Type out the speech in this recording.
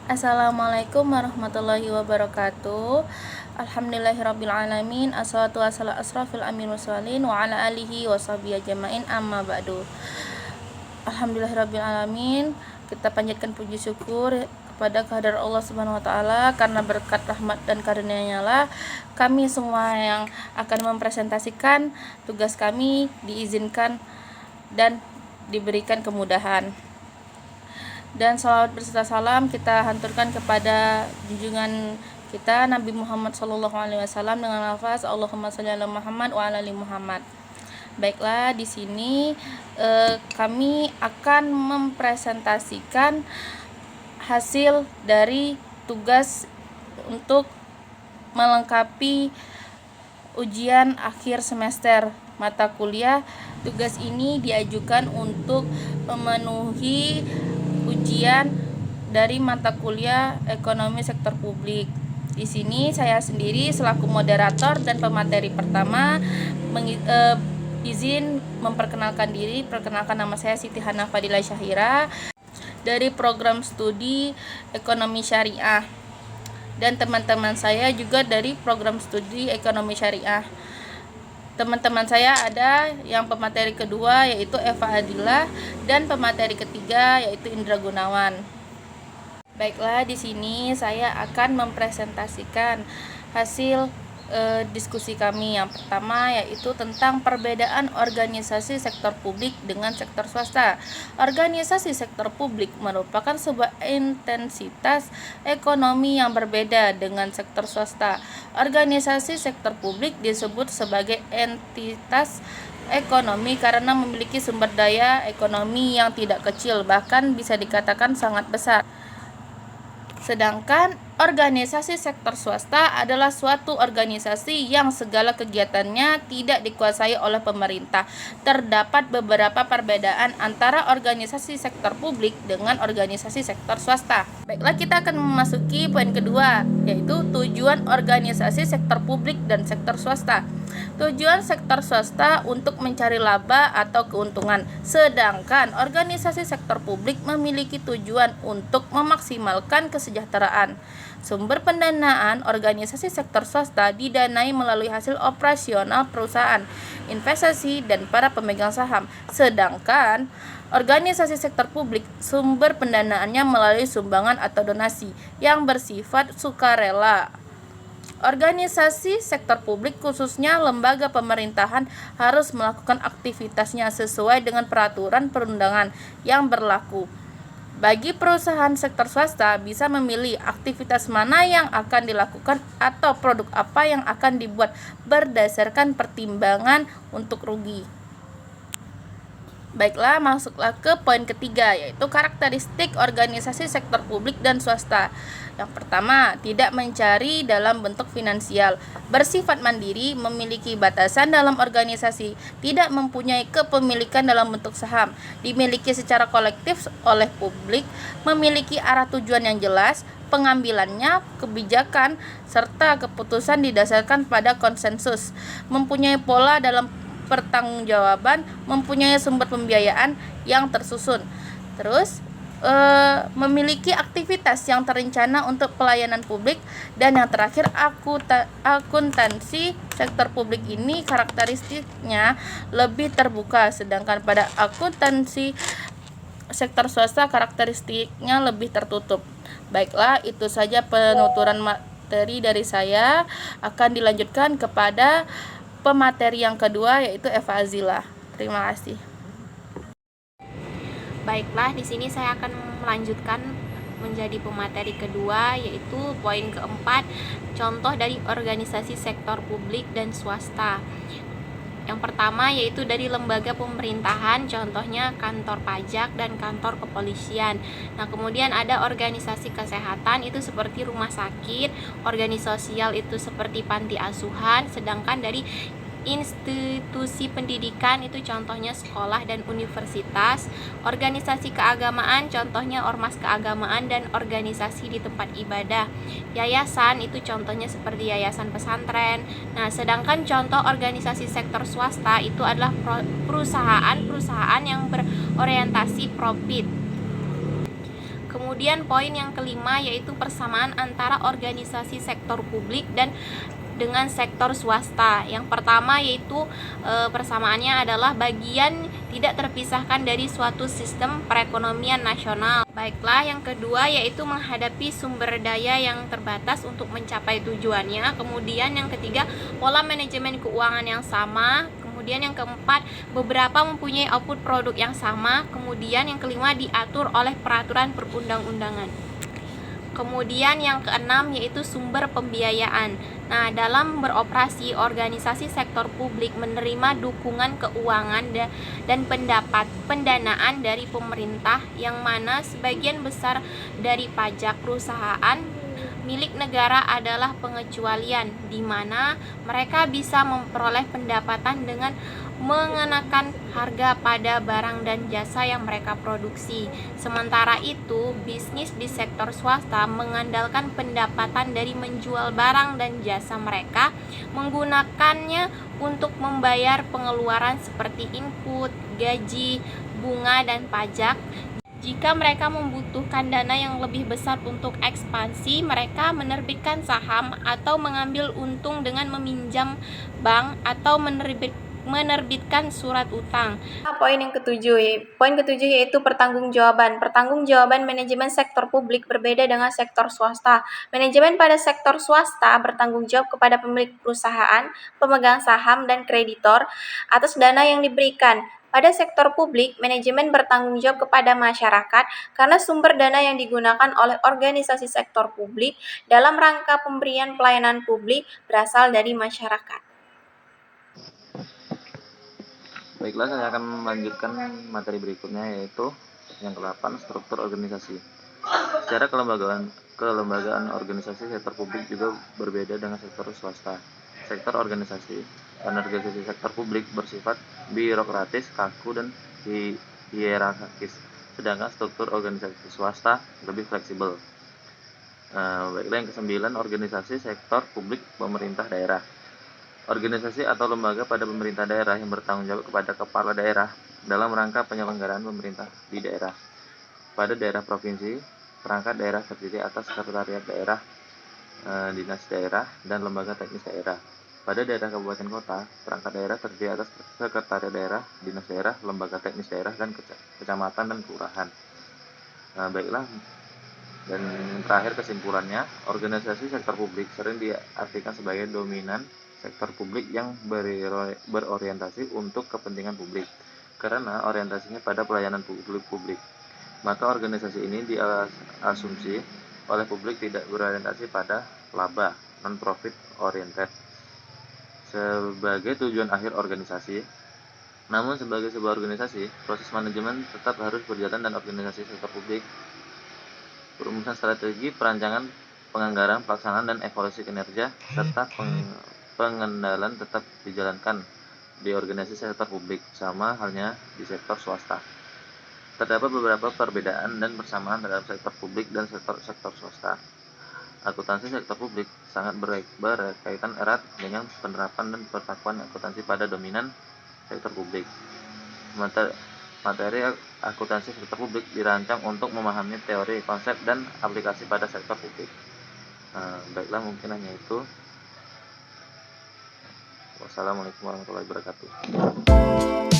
Assalamualaikum warahmatullahi wabarakatuh. Alhamdulillahirrabbilalamin. Assalatu wassalamu asrafil amin wassalin wa ala alihi wa sahbihi ajma'in, amma ba'du. Alhamdulillahirrabbilalamin. Kita panjatkan puji syukur kepada kehadirat Allah Subhanahu wa taala, karena berkat rahmat dan karunia-Nya lah kami semua yang akan mempresentasikan tugas kami diizinkan dan diberikan kemudahan. Dan salawat berserta salam kita hanturkan kepada junjungan kita Nabi Muhammad SAW dengan lafaz Allahumma sholli ala Muhammad wa ala ali Muhammad. Baiklah, di sini kami akan mempresentasikan hasil dari tugas untuk melengkapi ujian akhir semester mata kuliah. Tugas ini diajukan untuk memenuhi ujian dari mata kuliah ekonomi sektor publik. Di sini saya sendiri selaku moderator dan pemateri pertama izin memperkenalkan diri. Perkenalkan, nama saya Siti Hana Fadila Syahira dari program studi ekonomi syariah, dan teman-teman saya juga dari program studi ekonomi syariah. Teman-teman saya ada yang pemateri kedua yaitu Eva Adila, dan pemateri ketiga yaitu Indra Gunawan. Baiklah, di sini saya akan mempresentasikan hasil diskusi kami. Yang pertama yaitu tentang perbedaan organisasi sektor publik dengan sektor swasta. Organisasi sektor publik merupakan sebuah intensitas ekonomi yang berbeda dengan sektor swasta. Organisasi sektor publik disebut sebagai entitas ekonomi karena memiliki sumber daya ekonomi yang tidak kecil, bahkan bisa dikatakan sangat besar. Sedangkan organisasi sektor swasta adalah suatu organisasi yang segala kegiatannya tidak dikuasai oleh pemerintah. Terdapat beberapa perbedaan antara organisasi sektor publik dengan organisasi sektor swasta. Baiklah, kita akan memasuki poin kedua, yaitu tujuan organisasi sektor publik dan sektor swasta. Tujuan sektor swasta untuk mencari laba atau keuntungan, sedangkan organisasi sektor publik memiliki tujuan untuk memaksimalkan kesejahteraan. Sumber pendanaan organisasi sektor swasta didanai melalui hasil operasional perusahaan, investasi, dan para pemegang saham. Sedangkan organisasi sektor publik sumber pendanaannya melalui sumbangan atau donasi yang bersifat sukarela. Organisasi sektor publik, khususnya lembaga pemerintahan, harus melakukan aktivitasnya sesuai dengan peraturan perundangan yang berlaku. Bagi perusahaan sektor swasta bisa memilih aktivitas mana yang akan dilakukan atau produk apa yang akan dibuat berdasarkan pertimbangan untuk rugi. Baiklah, masuklah ke poin ketiga, yaitu karakteristik organisasi sektor publik dan swasta. Yang pertama, tidak mencari dalam bentuk finansial, bersifat mandiri, memiliki batasan dalam organisasi, tidak mempunyai kepemilikan dalam bentuk saham, dimiliki secara kolektif oleh publik, memiliki arah tujuan yang jelas, pengambilannya kebijakan serta keputusan didasarkan pada konsensus, mempunyai pola dalam pertanggungjawaban, mempunyai sumber pembiayaan yang tersusun. Terus memiliki aktivitas yang terencana untuk pelayanan publik. Dan yang terakhir, akuntansi sektor publik ini karakteristiknya lebih terbuka, sedangkan pada akuntansi sektor swasta karakteristiknya lebih tertutup. Baiklah, itu saja penuturan materi dari saya. Akan dilanjutkan kepada pemateri yang kedua, yaitu Eva Azila. Terima kasih. Baiklah, di sini saya akan melanjutkan menjadi pemateri kedua, yaitu poin keempat, contoh dari organisasi sektor publik dan swasta. Yang pertama yaitu dari lembaga pemerintahan, contohnya kantor pajak dan kantor kepolisian. Nah, kemudian ada organisasi kesehatan, itu seperti rumah sakit, organisasi sosial itu seperti panti asuhan, sedangkan dari institusi pendidikan itu contohnya sekolah dan universitas. Organisasi keagamaan contohnya ormas keagamaan dan organisasi di tempat ibadah. Yayasan itu contohnya seperti yayasan pesantren. Nah, sedangkan contoh organisasi sektor swasta itu adalah perusahaan-perusahaan yang berorientasi profit. Kemudian poin yang kelima yaitu persamaan antara organisasi sektor publik dan dengan sektor swasta. Yang pertama yaitu persamaannya adalah bagian tidak terpisahkan dari suatu sistem perekonomian nasional. Baiklah, yang kedua yaitu menghadapi sumber daya yang terbatas untuk mencapai tujuannya. Kemudian yang ketiga, pola manajemen keuangan yang sama. Kemudian yang keempat, beberapa mempunyai output produk yang sama. Kemudian yang kelima, diatur oleh peraturan perundang-undangan. Kemudian yang keenam yaitu sumber pembiayaan. Nah, dalam beroperasi, organisasi sektor publik menerima dukungan keuangan dan pendanaan dari pemerintah, yang mana sebagian besar dari pajak perusahaan milik negara adalah pengecualian, di mana mereka bisa memperoleh pendapatan dengan mengenakan harga pada barang dan jasa yang mereka produksi. Sementara itu, bisnis di sektor swasta mengandalkan pendapatan dari menjual barang dan jasa mereka, menggunakannya untuk membayar pengeluaran seperti input, gaji, bunga, dan pajak. Jika mereka membutuhkan dana yang lebih besar untuk ekspansi, mereka menerbitkan saham atau mengambil untung dengan meminjam bank atau menerbitkan surat utang. Poin ketujuh yaitu pertanggungjawaban. Pertanggungjawaban manajemen sektor publik berbeda dengan sektor swasta. Manajemen pada sektor swasta bertanggung jawab kepada pemilik perusahaan, pemegang saham, dan kreditor atas dana yang diberikan. Pada sektor publik, manajemen bertanggung jawab kepada masyarakat karena sumber dana yang digunakan oleh organisasi sektor publik dalam rangka pemberian pelayanan publik berasal dari masyarakat. Baiklah, saya akan melanjutkan materi berikutnya, yaitu yang ke-8, struktur organisasi. Secara kelembagaan organisasi sektor publik juga berbeda dengan sektor swasta. Sektor organisasi dan organisasi sektor publik bersifat birokratis, kaku, dan hierarkis, sedangkan struktur organisasi swasta lebih fleksibel. Baiklah, yang ke-9, organisasi sektor publik pemerintah daerah. Organisasi atau lembaga pada pemerintah daerah yang bertanggung jawab kepada kepala daerah dalam rangka penyelenggaraan pemerintah di daerah. Pada daerah provinsi, perangkat daerah terdiri atas sekretariat daerah, dinas daerah, dan lembaga teknis daerah. Pada daerah kabupaten kota, perangkat daerah terdiri atas sekretariat daerah, dinas daerah, lembaga teknis daerah, dan kecamatan dan kelurahan. Baiklah, dan terakhir kesimpulannya, organisasi sektor publik sering diartikan sebagai dominan sektor publik yang berorientasi untuk kepentingan publik karena orientasinya pada pelayanan publik. Maka organisasi ini diasumsi oleh publik tidak berorientasi pada laba, non-profit oriented sebagai tujuan akhir organisasi. Namun sebagai sebuah organisasi, proses manajemen tetap harus berjalan dan organisasi sektor publik perumusan strategi, perancangan, penganggaran, pelaksanaan, dan evaluasi kinerja serta pengendalian tetap dijalankan di organisasi sektor publik, sama halnya di sektor swasta. Terdapat beberapa perbedaan dan persamaan terhadap sektor publik dan sektor swasta. Akuntansi sektor publik sangat berkaitan erat dengan penerapan dan perlakuan akuntansi pada dominan sektor publik. Materi akuntansi sektor publik dirancang untuk memahami teori, konsep, dan aplikasi pada sektor publik. Baiklah, mungkin hanya itu. Wassalamualaikum warahmatullahi wabarakatuh.